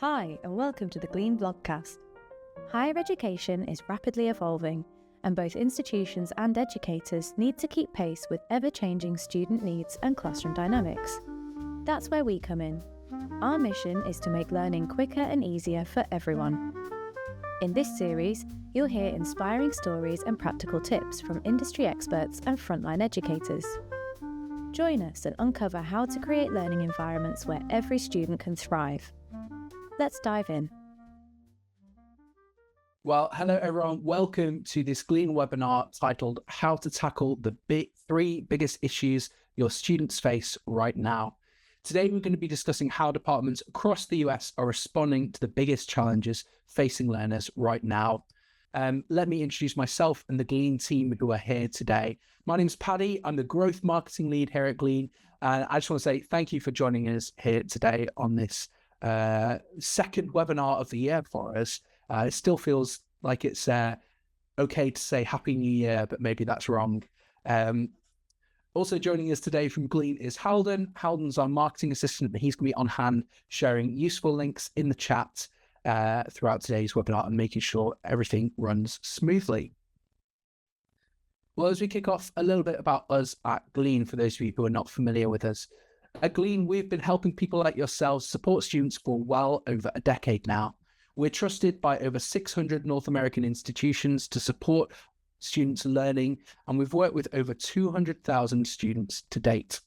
Hi, and welcome to the Glean Vlogcast. Higher education is rapidly evolving, and both institutions and educators need to keep pace with ever-changing student needs and classroom dynamics. That's where we come in. Our mission is to make learning quicker and easier for everyone. In this series, you'll hear inspiring stories and practical tips from industry experts and frontline educators. Join us and uncover how to create learning environments where every student can thrive. Let's dive in. Well, hello everyone. Welcome to this Glean webinar titled How to Tackle the Three Biggest Issues Your Students Face Right Now. Today, we're going to be discussing how departments across the US are responding to the biggest challenges facing learners right now. Let me introduce myself and the Glean team who are here today. My name's Paddy. I'm the Growth Marketing Lead here at Glean. And I just want to say thank you for joining us here today on this second webinar of the year for us. It still feels like it's okay to say Happy New Year, but maybe that's wrong. Also joining us today from Glean is Halden. Halden's our marketing assistant, and he's going to be on hand sharing useful links in the chat throughout today's webinar and making sure everything runs smoothly. Well, as we kick off, a little bit about us at Glean, for those of you who are not familiar with us. At Glean, we've been helping people like yourselves support students for well over a decade now. We're trusted by over 600 North American institutions to support students learning, and we've worked with over 200,000 students to date.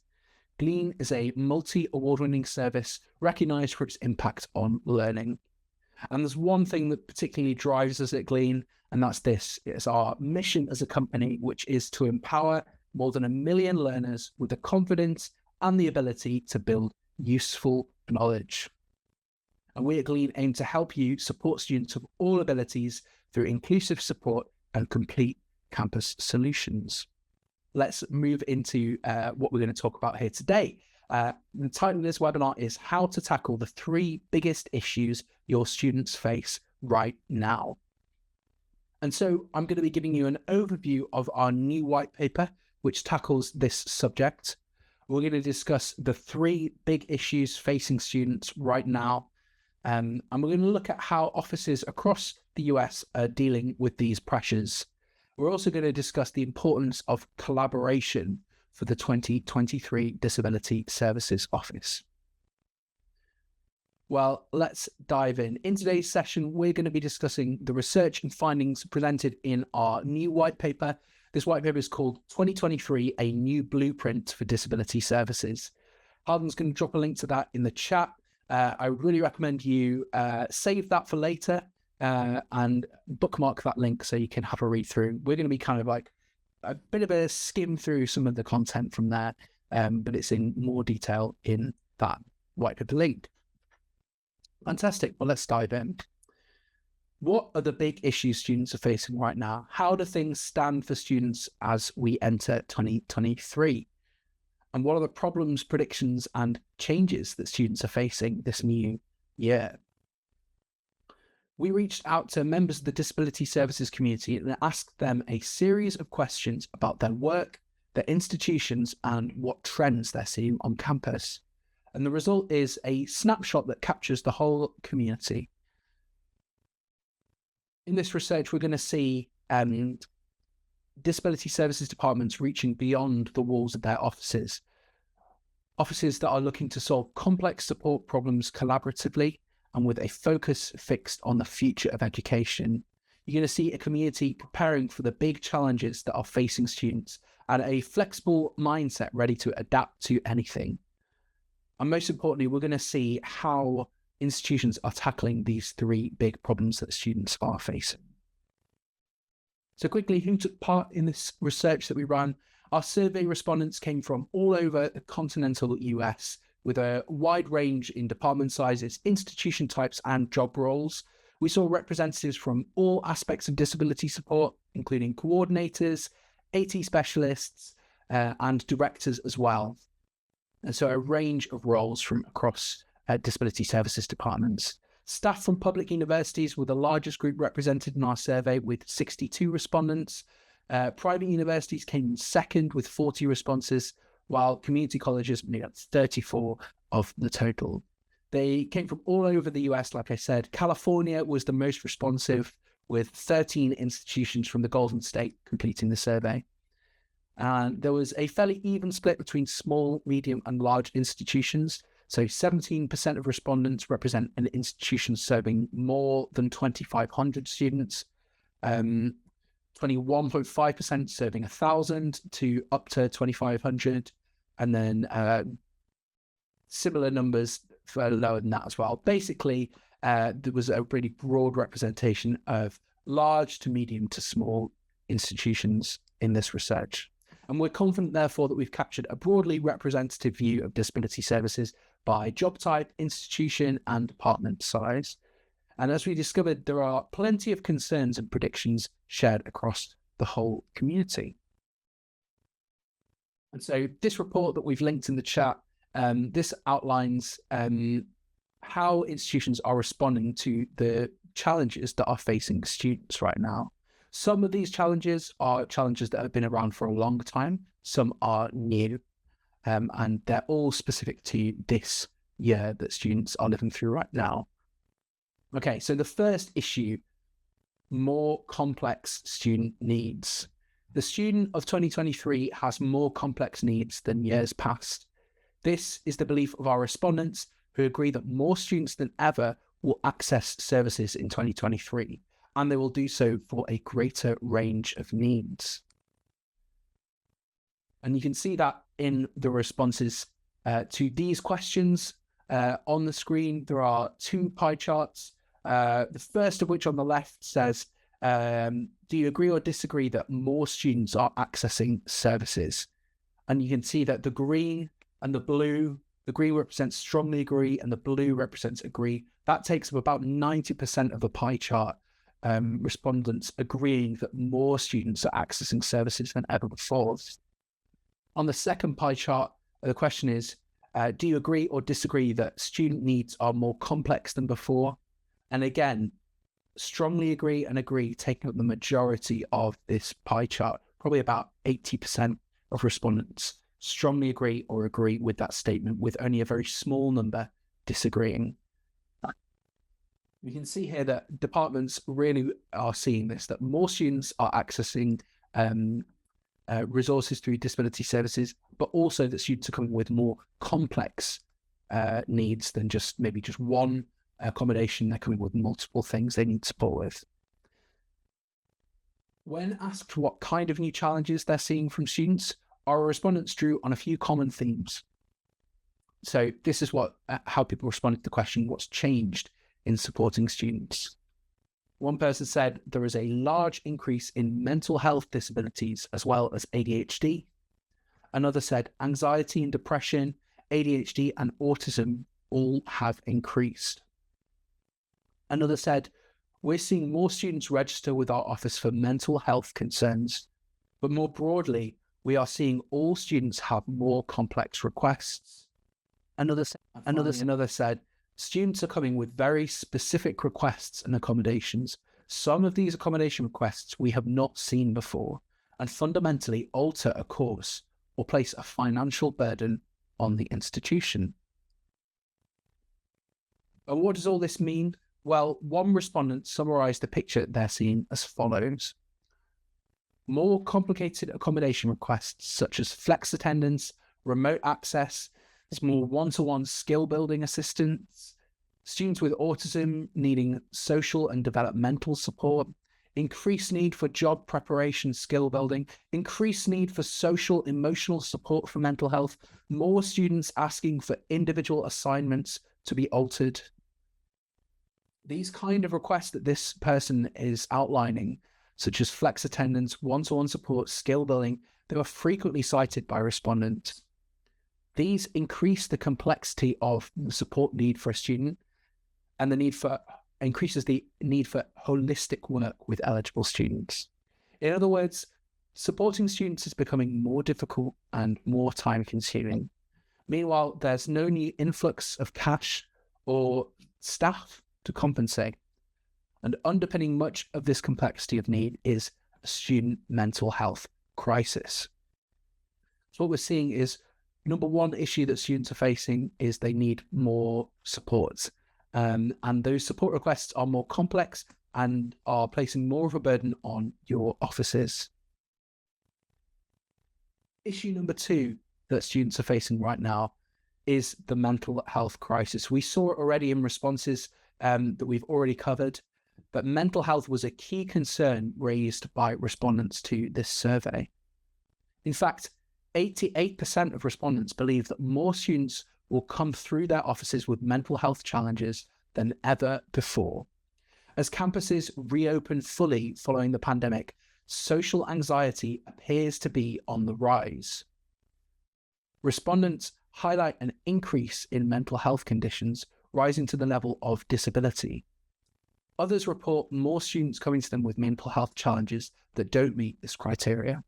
Glean is a multi-award-winning service recognized for its impact on learning. And there's one thing that particularly drives us at Glean, and that's this. It's our mission as a company, which is to empower more than 1 million learners with the confidence and the ability to build useful knowledge. And we at Glean aim to help you support students of all abilities through inclusive support and complete campus solutions. Let's move into what we're going to talk about here today. The title of this webinar is How to Tackle the Three Biggest Issues Your Students Face Right Now. And so I'm going to be giving you an overview of our new white paper, which tackles this subject. We're going to discuss the three big issues facing students right now. And we're going to look at how offices across the US are dealing with these pressures. We're also going to discuss the importance of collaboration for the 2023 Disability Services Office. Well, let's dive in. In today's session, we're going to be discussing the research and findings presented in our new white paper. This white paper is called 2023, A New Blueprint for Disability Services. Harden's going to drop a link to that in the chat. I would really recommend you save that for later and bookmark that link so you can have a read through. We're going to be kind of like a bit of a skim through some of the content from there, but it's in more detail in that white paper link. Fantastic. Well, let's dive in. What are the big issues students are facing right now? How do things stand for students as we enter 2023? And what are the problems, predictions, and changes that students are facing this new year? We reached out to members of the disability services community and asked them a series of questions about their work, their institutions, and what trends they're seeing on campus. And the result is a snapshot that captures the whole community. In this research, we're going to see disability services departments reaching beyond the walls of their offices. Offices that are looking to solve complex support problems collaboratively and with a focus fixed on the future of education. You're going to see a community preparing for the big challenges that are facing students and a flexible mindset ready to adapt to anything. And most importantly, we're going to see how institutions are tackling these three big problems that students are facing. So quickly, who took part in this research that we ran? Our survey respondents came from all over the continental US with a wide range in department sizes, institution types, and job roles. We saw representatives from all aspects of disability support, including coordinators, AT specialists, and directors as well. And so a range of roles from across disability services departments. Staff from public universities were the largest group represented in our survey with 62 respondents. Private universities came in second with 40 responses, while community colleges made up 34 of the total. They came from all over the US, like I said. California was the most responsive, with 13 institutions from the Golden State completing the survey. And there was a fairly even split between small, medium, and large institutions. So 17% of respondents represent an institution serving more than 2,500 students, 21.5% serving 1,000 to up to 2,500, and then similar numbers further lower than that as well. Basically, there was a really broad representation of large to medium to small institutions in this research. And we're confident, therefore, that we've captured a broadly representative view of disability services by job type, institution, and department size. And as we discovered, there are plenty of concerns and predictions shared across the whole community. And so this report that we've linked in the chat, this outlines how institutions are responding to the challenges that are facing students right now. Some of these challenges are challenges that have been around for a long time. Some are new, and they're all specific to this year that students are living through right now. Okay, so the first issue, more complex student needs. The student of 2023 has more complex needs than years past. This is the belief of our respondents, who agree that more students than ever will access services in 2023, and they will do so for a greater range of needs. And you can see that in the responses to these questions. On the screen, there are two pie charts. The first of which on the left says, do you agree or disagree that more students are accessing services? And you can see that the green and the blue, the green represents strongly agree and the blue represents agree. That takes up about 90% of the pie chart, respondents agreeing that more students are accessing services than ever before. On the second pie chart, the question is, do you agree or disagree that student needs are more complex than before? And again, strongly agree and agree, taking up the majority of this pie chart. Probably about 80% of respondents strongly agree or agree with that statement, with only a very small number disagreeing. We can see here that departments really are seeing this, that more students are accessing resources through disability services, but also that students are coming with more complex needs than just maybe just one accommodation. They're coming with multiple things they need support with. When asked what kind of new challenges they're seeing from students, our respondents drew on a few common themes. So this is how people responded to the question, what's changed in supporting students? One person said there is a large increase in mental health disabilities as well as ADHD. Another said anxiety and depression, ADHD and autism all have increased. Another said, we're seeing more students register with our office for mental health concerns, but more broadly, we are seeing all students have more complex requests. Another said, students are coming with very specific requests and accommodations. Some of these accommodation requests we have not seen before, and fundamentally alter a course or place a financial burden on the institution. And what does all this mean? Well, one respondent summarised the picture they're seeing as follows. More complicated accommodation requests such as flex attendance, remote access, more one-to-one skill building assistance, students with autism needing social and developmental support, increased need for job preparation, skill building, increased need for social, emotional support for mental health, more students asking for individual assignments to be altered. These kind of requests that this person is outlining, such as flex attendance, one-to-one support, skill building, they were frequently cited by respondents. These increase the complexity of the support need for a student and increases the need for holistic work with eligible students. In other words, supporting students is becoming more difficult and more time consuming. Meanwhile, there's no new influx of cash or staff to compensate. And underpinning much of this complexity of need is a student mental health crisis. So what we're seeing is Number one issue that students are facing is they need more support. And those support requests are more complex and are placing more of a burden on your offices. Issue number two that students are facing right now is the mental health crisis. We saw it already in responses that we've already covered, but mental health was a key concern raised by respondents to this survey. In fact, 88% of respondents believe that more students will come through their offices with mental health challenges than ever before. As campuses reopen fully following the pandemic, social anxiety appears to be on the rise. Respondents highlight an increase in mental health conditions rising to the level of disability. Others report more students coming to them with mental health challenges that don't meet this criteria.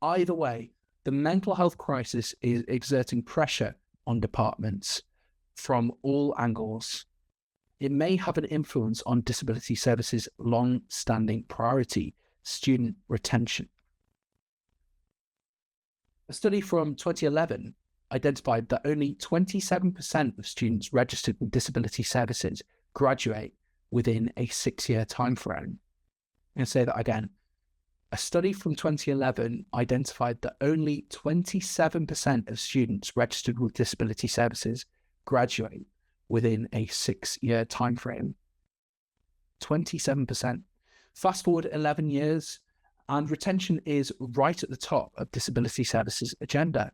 Either way, the mental health crisis is exerting pressure on departments from all angles. It may have an influence on disability services' long-standing priority, student retention. A study from 2011 identified that only 27% of students registered with disability services graduate within a 6-year timeframe. I'm going to say that again. A study from 2011 identified that only 27% of students registered with disability services graduate within a 6-year timeframe. 27%. Fast forward 11 years, and retention is right at the top of disability services agenda.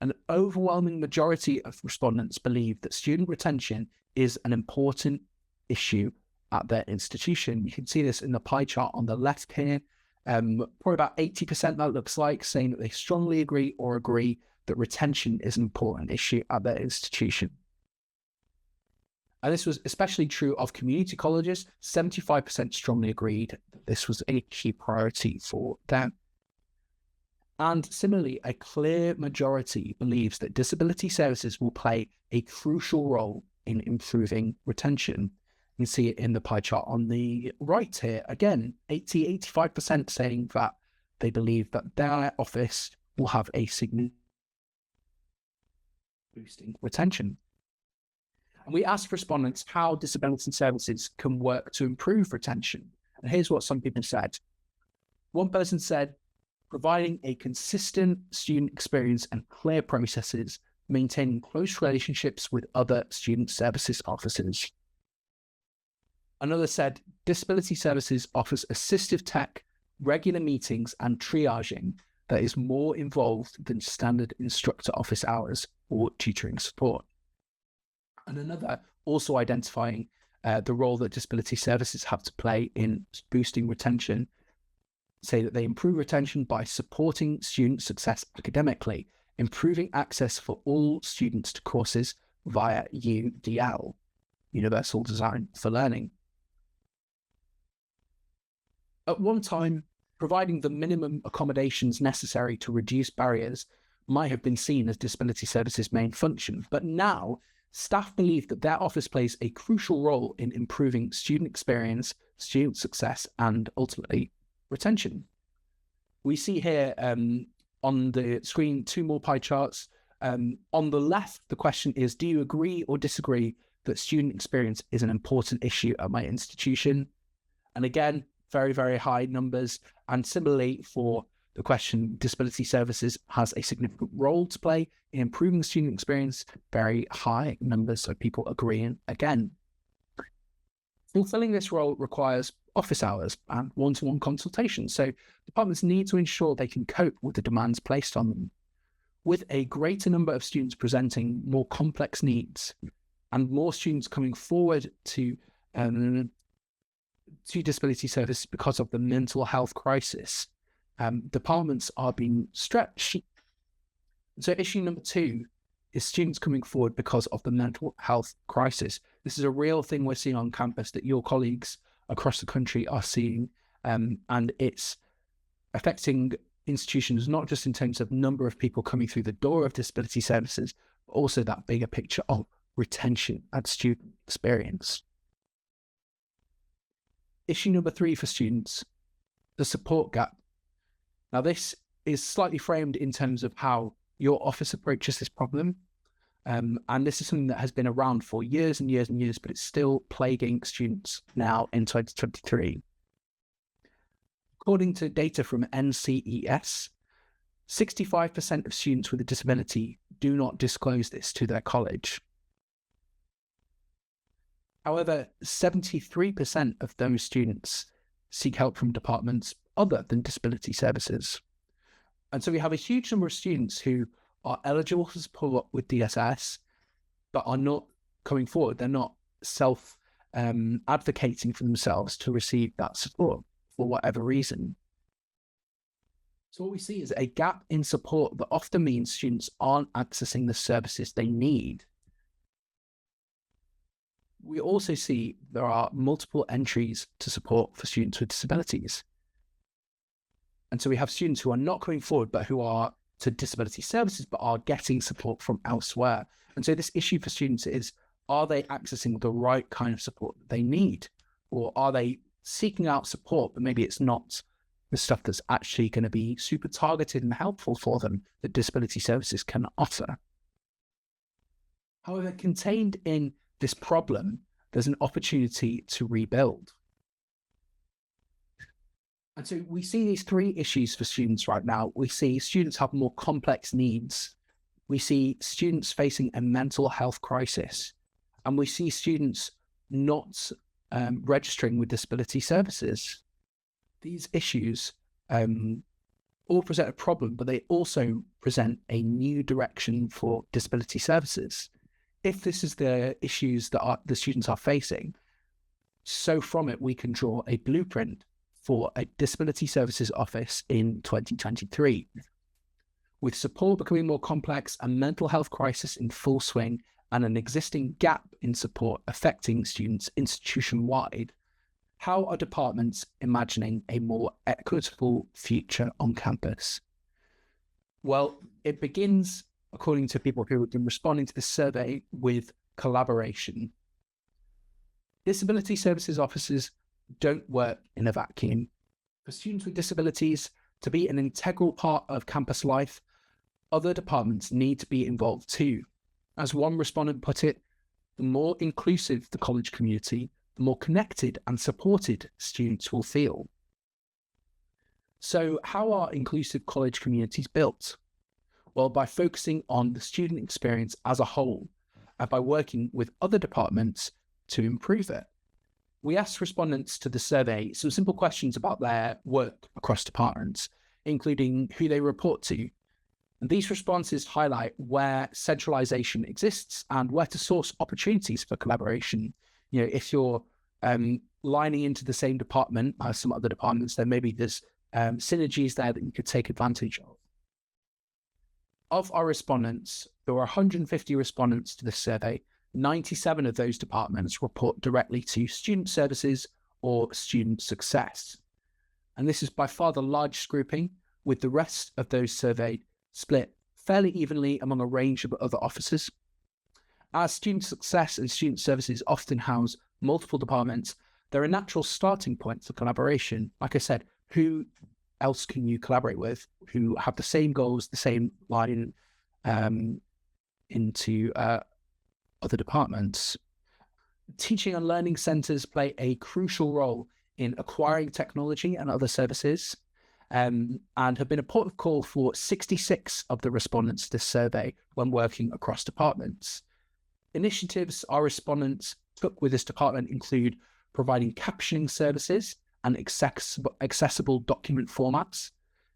An overwhelming majority of respondents believe that student retention is an important issue at their institution. You can see this in the pie chart on the left here. Probably about 80% that looks like, saying that they strongly agree or agree that retention is an important issue at their institution. And this was especially true of community colleges. 75% strongly agreed that this was a key priority for them. And similarly, a clear majority believes that disability services will play a crucial role in improving retention. You can see it in the pie chart on the right here. Again, 85% saying that they believe that their office will have a significant boosting retention. And we asked respondents how disability services can work to improve retention. And here's what some people said. One person said, providing a consistent student experience and clear processes, maintaining close relationships with other student services officers. Another said, disability services offers assistive tech, regular meetings, and triaging that is more involved than standard instructor office hours or tutoring support. And another also identifying the role that disability services have to play in boosting retention, say that they improve retention by supporting student success academically, improving access for all students to courses via UDL, Universal Design for Learning. At one time, providing the minimum accommodations necessary to reduce barriers might have been seen as disability services' main function, but now staff believe that their office plays a crucial role in improving student experience, student success, and ultimately retention. We see here on the screen 2 more pie charts. On the left, the question is, do you agree or disagree that student experience is an important issue at my institution? And again, very, very high numbers. And similarly for the question, disability services has a significant role to play in improving student experience, very high numbers, so people agreeing again. Fulfilling this role requires office hours and one-to-one consultations, so departments need to ensure they can cope with the demands placed on them. With a greater number of students presenting more complex needs and more students coming forward to disability service because of the mental health crisis, departments are being stretched. So issue number 2 is students coming forward because of the mental health crisis. This is a real thing we're seeing on campus that your colleagues across the country are seeing, and it's affecting institutions not just in terms of number of people coming through the door of disability services, but also that bigger picture of retention and student experience. Issue number 3 for students, the support gap. Now this is slightly framed in terms of how your office approaches this problem. And this is something that has been around for years and years and years, but it's still plaguing students now in 2023. According to data from NCES, 65% of students with a disability do not disclose this to their college. However, 73% of those students seek help from departments other than disability services. And so we have a huge number of students who are eligible for support with DSS, but are not coming forward. They're not advocating for themselves to receive that support for whatever reason. So what we see is a gap in support that often means students aren't accessing the services they need. We also see there are multiple entries to support for students with disabilities. And so we have students who are not coming forward, but who are to disability services, but are getting support from elsewhere. And so this issue for students is, are they accessing the right kind of support that they need? Or are they seeking out support, but maybe it's not the stuff that's actually going to be super targeted and helpful for them that disability services can offer? However, contained in this problem, there's an opportunity to rebuild. And so we see these three issues for students right now. We see students have more complex needs. We see students facing a mental health crisis. And we see students not registering with disability services. These issues all present a problem, but they also present a new direction for disability services. If this is the issues that the students are facing, so from it we can draw a blueprint for a disability services office in 2023. With support becoming more complex, a mental health crisis in full swing, and an existing gap in support affecting students institution-wide, how are departments imagining a more equitable future on campus? Well, it begins, according to people who have been responding to this survey, with collaboration. Disability services offices don't work in a vacuum. For students with disabilities to be an integral part of campus life, other departments need to be involved too. As one respondent put it, the more inclusive the college community, the more connected and supported students will feel. So how are inclusive college communities built? Well, by focusing on the student experience as a whole and by working with other departments to improve it. We asked respondents to the survey some simple questions about their work across departments, including who they report to. And these responses highlight where centralization exists and where to source opportunities for collaboration. You know, if you're lining into the same department as some other departments, then maybe there's synergies there that you could take advantage of. Of our respondents, there were 150 respondents to this survey. 97 of those departments report directly to student services or student success. And this is by far the largest grouping, with the rest of those surveyed split fairly evenly among a range of other offices. As student success and student services often house multiple departments, they're a natural starting point for collaboration. Like I said, who else can you collaborate with who have the same goals, the same line into other departments? Teaching and learning centres play a crucial role in acquiring technology and other services, and have been a port of call for 66 of the respondents to this survey when working across departments. Initiatives our respondents took with this department include providing captioning services and accessible document formats,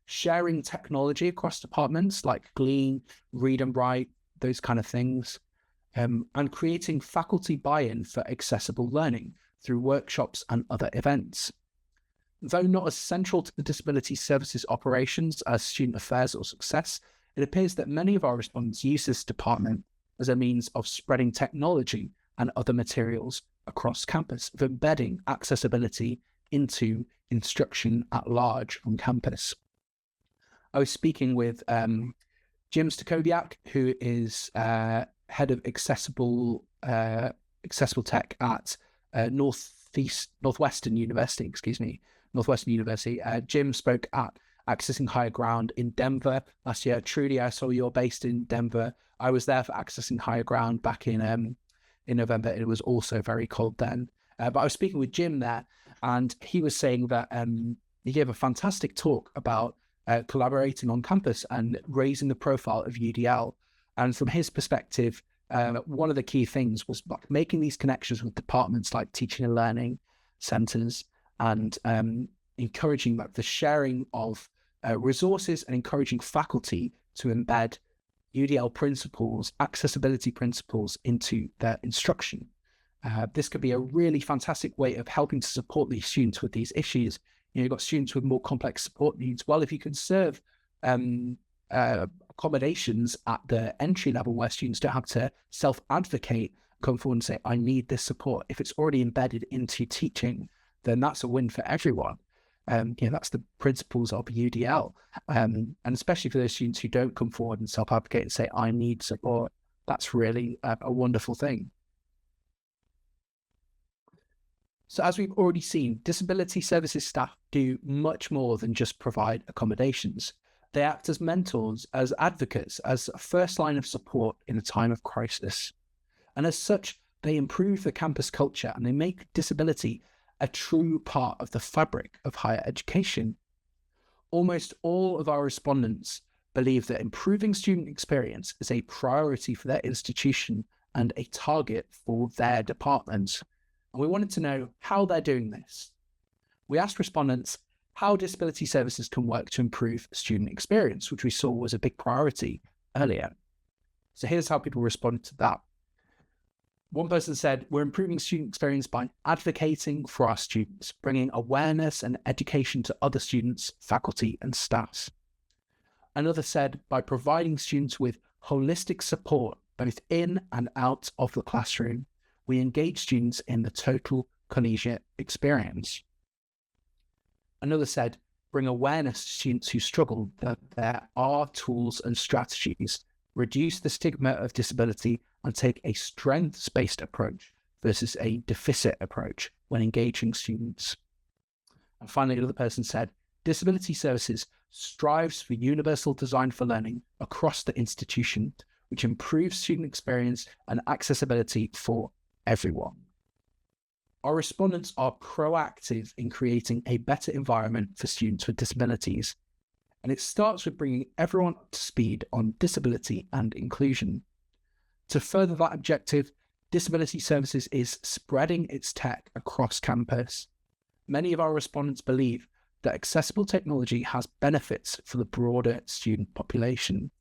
sharing technology across departments like Glean, Read and Write, those kind of things, and creating faculty buy-in for accessible learning through workshops and other events. Though not as central to the disability services operations as student affairs or success, it appears that many of our respondents use this department as a means of spreading technology and other materials across campus, of embedding accessibility into instruction at large on campus. I was speaking with Jim Stacoviak, who is head of accessible tech at Northwestern University. Jim spoke at Accessing Higher Ground in Denver last year. Trudy, I saw you're based in Denver. I was there for Accessing Higher Ground back in November. It was also very cold then. But I was speaking with Jim there, and he was saying that he gave a fantastic talk about collaborating on campus and raising the profile of UDL. And from his perspective, one of the key things was making these connections with departments like teaching and learning centers, and encouraging the sharing of resources and encouraging faculty to embed UDL principles, accessibility principles into their instruction. This could be a really fantastic way of helping to support these students with these issues. You've got students with more complex support needs. Well, if you can serve accommodations at the entry level where students don't have to self-advocate, come forward and say, I need this support. If it's already embedded into teaching, then that's a win for everyone. That's the principles of UDL. And especially for those students who don't come forward and self-advocate and say, I need support, that's really a wonderful thing. So as we've already seen, disability services staff do much more than just provide accommodations. They act as mentors, as advocates, as a first line of support in a time of crisis. And as such, they improve the campus culture and they make disability a true part of the fabric of higher education. Almost all of our respondents believe that improving student experience is a priority for their institution and a target for their departments. And we wanted to know how they're doing this. We asked respondents how disability services can work to improve student experience, which we saw was a big priority earlier. So here's how people responded to that. One person said, we're improving student experience by advocating for our students, bringing awareness and education to other students, faculty, and staff. Another said, by providing students with holistic support, both in and out of the classroom, we engage students in the total collegiate experience. Another said, bring awareness to students who struggle that there are tools and strategies, reduce the stigma of disability, and take a strengths-based approach versus a deficit approach when engaging students. And finally, another person said, disability services strives for universal design for learning across the institution, which improves student experience and accessibility for everyone. Our respondents are proactive in creating a better environment for students with disabilities, and it starts with bringing everyone up to speed on disability and inclusion. To further that objective, Disability Services is spreading its tech across campus. Many of our respondents believe that accessible technology has benefits for the broader student population.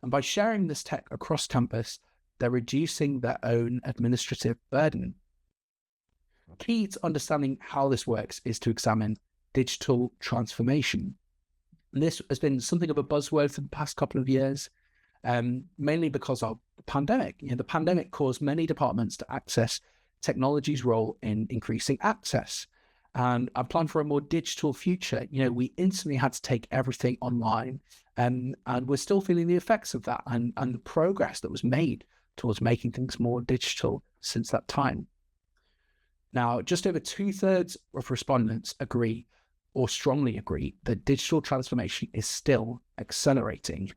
And by sharing this tech across campus, they're reducing their own administrative burden. Key to understanding how this works is to examine digital transformation. And this has been something of a buzzword for the past couple of years, mainly because of the pandemic. The pandemic caused many departments to access technology's role in increasing access. And I plan for a more digital future. We instantly had to take everything online, and we're still feeling the effects of that and the progress that was made towards making things more digital since that time. Now, just over 2/3 of respondents agree or strongly agree that digital transformation is still accelerating.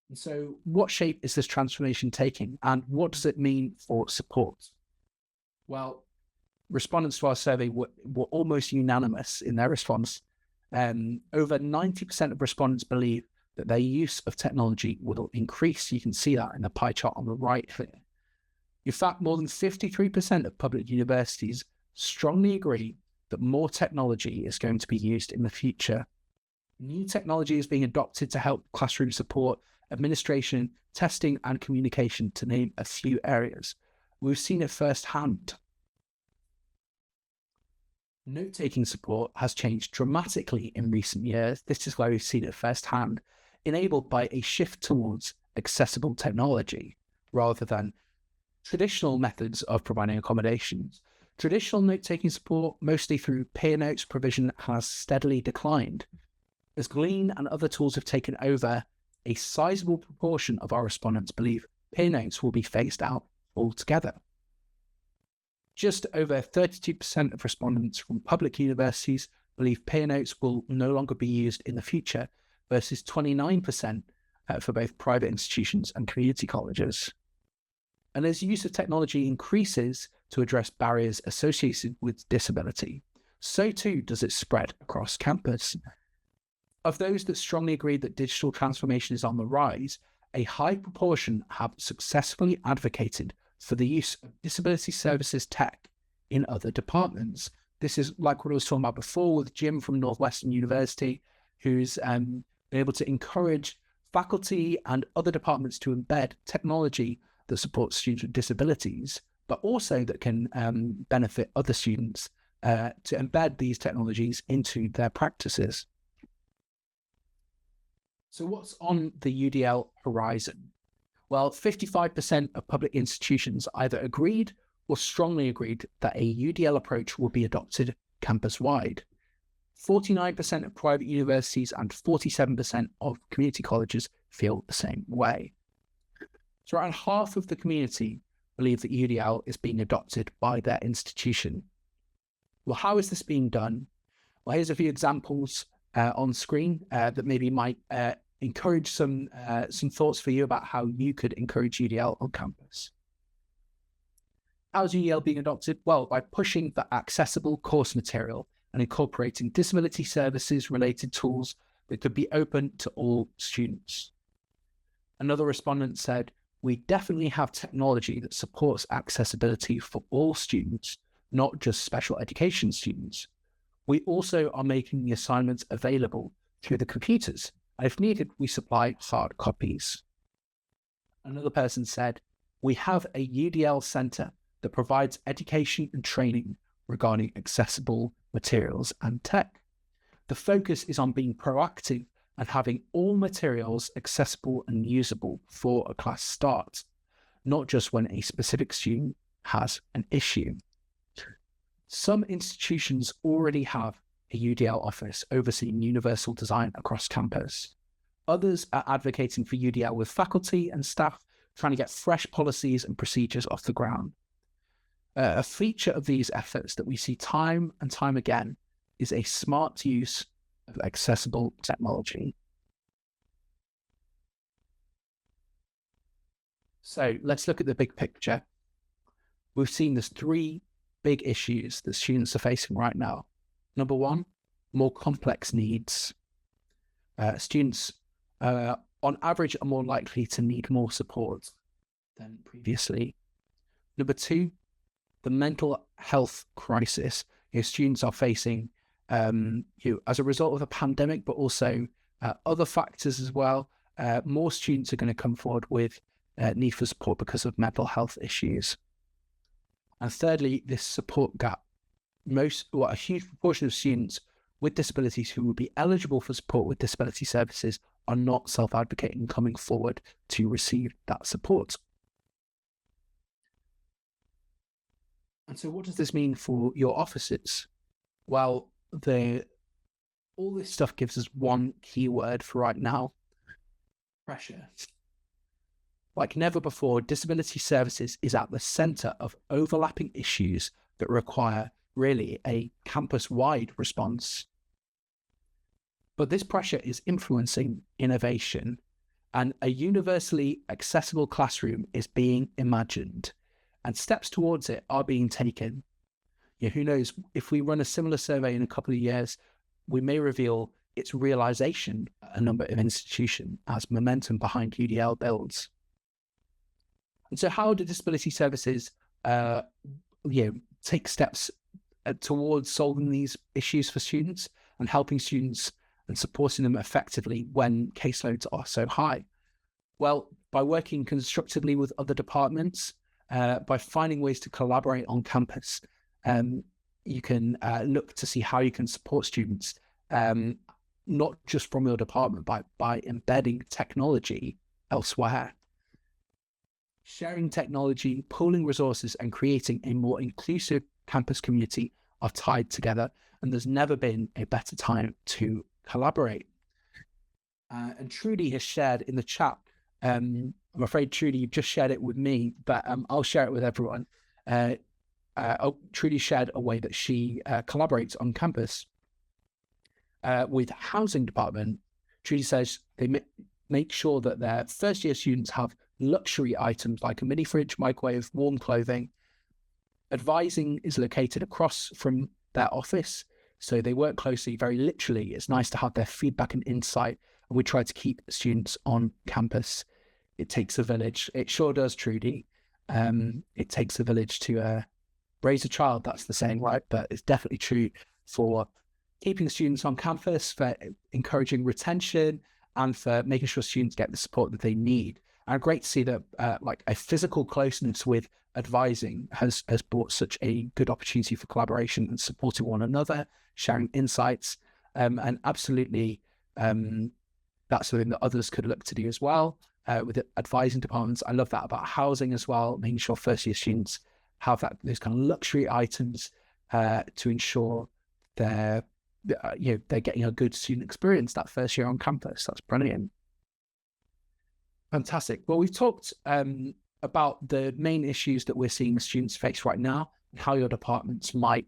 And so what shape is this transformation taking, and what does it mean for support? Well, respondents to our survey were almost unanimous in their response. Over 90% of respondents believe that their use of technology will increase. You can see that in the pie chart on the right here. In fact, more than 53% of public universities strongly agree that more technology is going to be used in the future. New technology is being adopted to help classroom support, administration, testing, and communication, to name a few areas. We've seen it firsthand. Note-taking support has changed dramatically in recent years. This is where we've seen it firsthand, enabled by a shift towards accessible technology rather than traditional methods of providing accommodations. Traditional note-taking support, mostly through peer notes provision, has steadily declined. As Glean and other tools have taken over, a sizable proportion of our respondents believe peer notes will be phased out altogether. Just over 32% of respondents from public universities believe peer notes will no longer be used in the future versus 29% for both private institutions and community colleges. And as use of technology increases to address barriers associated with disability, so too does it spread across campus. Of those that strongly agree that digital transformation is on the rise, a high proportion have successfully advocated for the use of disability services tech in other departments. This is like what I was talking about before with Jim from Northwestern University, who's been able to encourage faculty and other departments to embed technology that supports students with disabilities, but also that can benefit other students to embed these technologies into their practices. So what's on the UDL horizon? Well, 55% of public institutions either agreed or strongly agreed that a UDL approach will be adopted campus-wide. 49% of private universities and 47% of community colleges feel the same way. So around half of the community believe that UDL is being adopted by their institution. Well, how is this being done? Well, here's a few examples on screen that maybe might encourage some thoughts for you about how you could encourage UDL on campus. How is UDL being adopted? Well, by pushing for accessible course material and incorporating disability services related tools that could be open to all students. Another respondent said, we definitely have technology that supports accessibility for all students, not just special education students. We also are making the assignments available through the computers, and if needed, we supply hard copies. Another person said, we have a UDL centre that provides education and training regarding accessible materials and tech. The focus is on being proactive and having all materials accessible and usable before a class starts, not just when a specific student has an issue. Some institutions already have a UDL office overseeing universal design across campus. Others are advocating for UDL with faculty and staff trying to get fresh policies and procedures off the ground. A feature of these efforts that we see time and time again is a smart use of accessible technology. So let's look at the big picture. We've seen there's three big issues that students are facing right now. Number one, more complex needs. Students, on average, are more likely to need more support than previously. Number two, the mental health crisis students are facing as a result of the pandemic, but also other factors as well. More students are going to come forward with need for support because of mental health issues. And thirdly, this support gap. A huge proportion of students with disabilities who would be eligible for support with disability services are not self-advocating, coming forward to receive that support. And so what does this mean for your offices? Well, all this stuff gives us one key word for right now: pressure. Like never before, disability services is at the centre of overlapping issues that require really a campus-wide response. But this pressure is influencing innovation, and a universally accessible classroom is being imagined, and steps towards it are being taken. Who knows, if we run a similar survey in a couple of years, we may reveal its realization at a number of institutions as momentum behind UDL builds. And so how do disability services take steps towards solving these issues for students and helping students and supporting them effectively when caseloads are so high? Well, by working constructively with other departments, by finding ways to collaborate on campus, you can look to see how you can support students, not just from your department, by embedding technology elsewhere. Sharing technology, pooling resources, and creating a more inclusive campus community are tied together, and there's never been a better time to collaborate. And Trudy has shared in the chat, I'm afraid, Trudy, you've just shared it with me, but I'll share it with everyone. Trudy shared a way that she collaborates on campus. with housing department, Trudy says they make sure that their first year students have luxury items like a mini fridge, microwave, warm clothing. Advising is located across from their office, so they work closely. Very literally, it's nice to have their feedback and insight, and we try to keep students on campus. It takes a village. It sure does, Trudy. It takes a village to raise a child. That's the saying, right? But it's definitely true for keeping students on campus, for encouraging retention, and for making sure students get the support that they need. And great to see that like a physical closeness with advising has brought such a good opportunity for collaboration and supporting one another, sharing insights, and absolutely that's something that others could look to do as well with the advising departments. I love that about housing as well, making sure first year students have those kind of luxury items to ensure they're getting a good student experience that first year on campus. That's brilliant. Fantastic. Well, we've talked about the main issues that we're seeing students face right now and how your departments might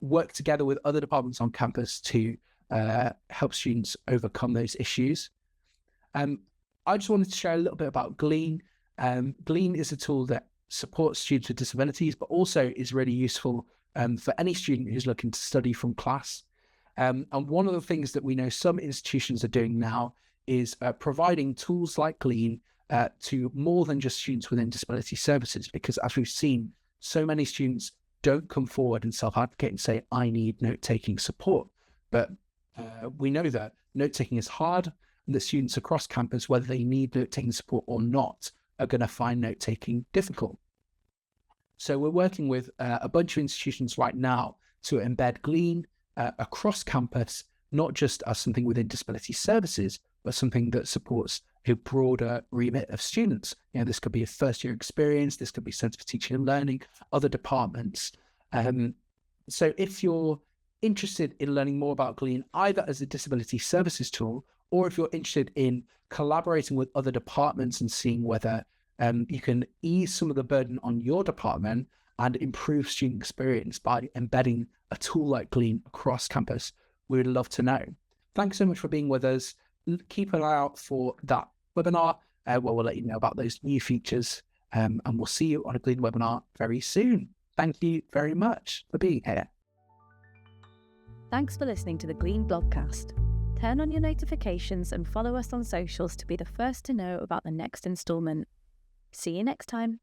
work together with other departments on campus to help students overcome those issues. I just wanted to share a little bit about Glean. Glean is a tool that supports students with disabilities, but also is really useful for any student who's looking to study from class. And one of the things that we know some institutions are doing now is providing tools like Glean to more than just students within disability services, because as we've seen, so many students don't come forward and self-advocate and say, I need note-taking support. But we know that note-taking is hard, and that students across campus, whether they need note-taking support or not, are going to find note-taking difficult. So we're working with a bunch of institutions right now to embed Glean across campus, not just as something within disability services, but something that supports a broader remit of students. This could be a first year experience, this could be Centre for Teaching and Learning, other departments. So if you're interested in learning more about Glean, either as a disability services tool, or if you're interested in collaborating with other departments and seeing whether you can ease some of the burden on your department and improve student experience by embedding a tool like Glean across campus, we would love to know. Thanks so much for being with us. Keep an eye out for that webinar where we'll let you know about those new features, and we'll see you on a Glean webinar very soon. Thank you very much for being here. Thanks for listening to the Glean Blogcast. Turn on your notifications and follow us on socials to be the first to know about the next instalment. See you next time.